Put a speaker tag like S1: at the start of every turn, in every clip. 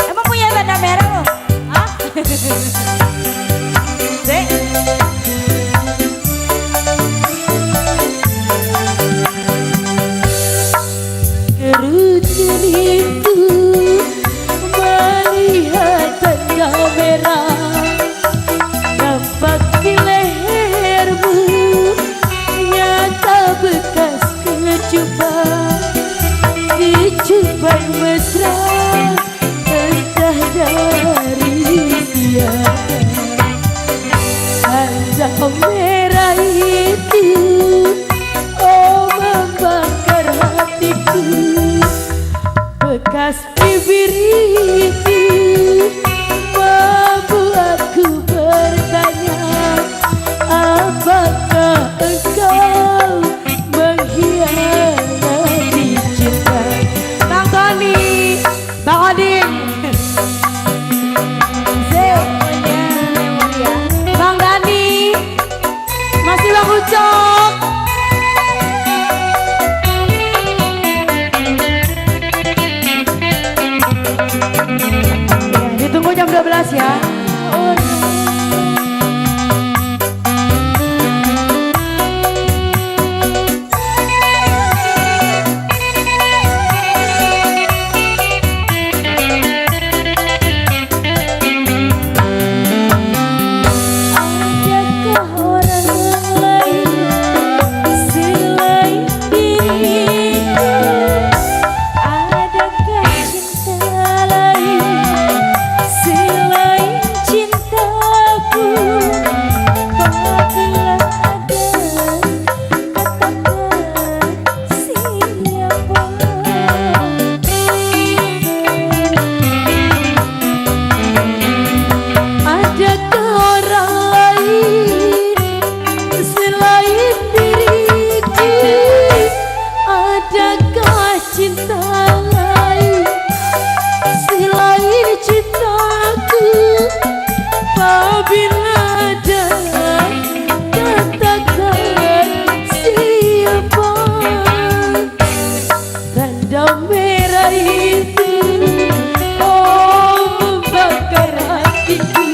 S1: Emang punya tanda merah loh? Hah? Dek.
S2: Kerucut itu melihat tanda merah nampak di lehermu, nyata bekas kecupan, kecupan mesra entah dari siapa. Tanda merah itu oh membakar hatiku, bekas bibir itu membuatku bertanya, apakah engkau mengkhianati cinta?
S1: Bang Tony, Bang Odin, Bang Dani, masih Bang Ucok. Ditunggu jam 12 ya.
S2: Adakah orang lain selain dirimu? Adakah cinta lain selain cintaku? Apabila ada, katakan siapa? Adakah orang lain selain diriku? Adakah cinta lain selain cintaku? Apabila ada, katakan siapa? Tanda merah itu oh membakar hatiku,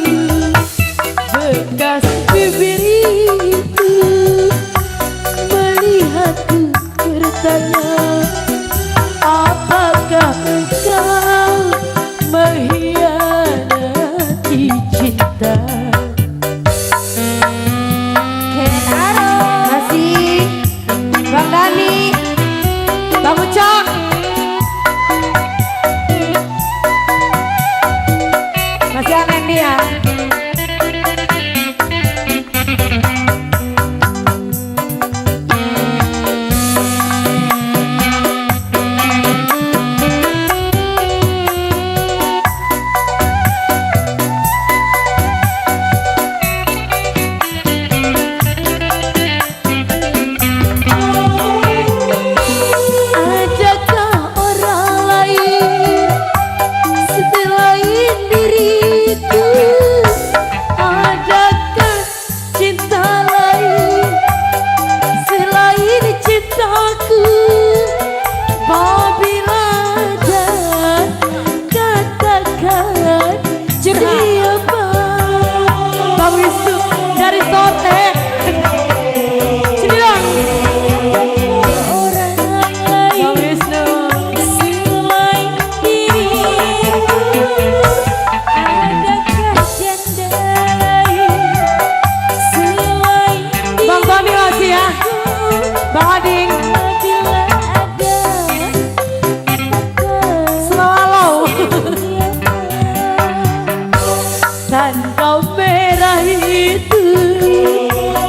S2: bekas bibir itu melihatku bertanya, apakah engkau mengkhianati cinta?
S1: Kenaro, masih Bang Dani, Bang Ucok. Masih aneh dia.
S2: Adakah orang lain selain diriku? Adakah cinta lain selain cintaku? Apabila ada, katakan siapa?
S1: Bang Wisnu dari Sotek. Sini dong.
S2: Orang
S1: Bang
S2: lain
S1: Wisnu.
S2: selain diriku, adakah janda lain selain
S1: Bang Tony masih ya. Bang Ading.
S2: Apabila ada, katakan
S1: Selalu.
S2: tanda merah itu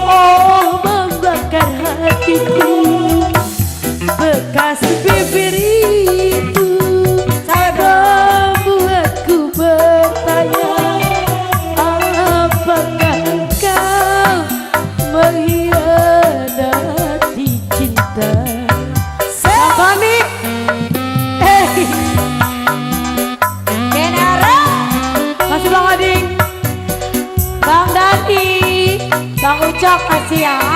S2: oh membakar hatiku, bekas bibir itu membuatku bertanya, apakah engkau mengkhianati cinta?
S1: Bang Tony. Kenaro. Masih Bang Ading. Bang Dani. Bang Ucok masih ya.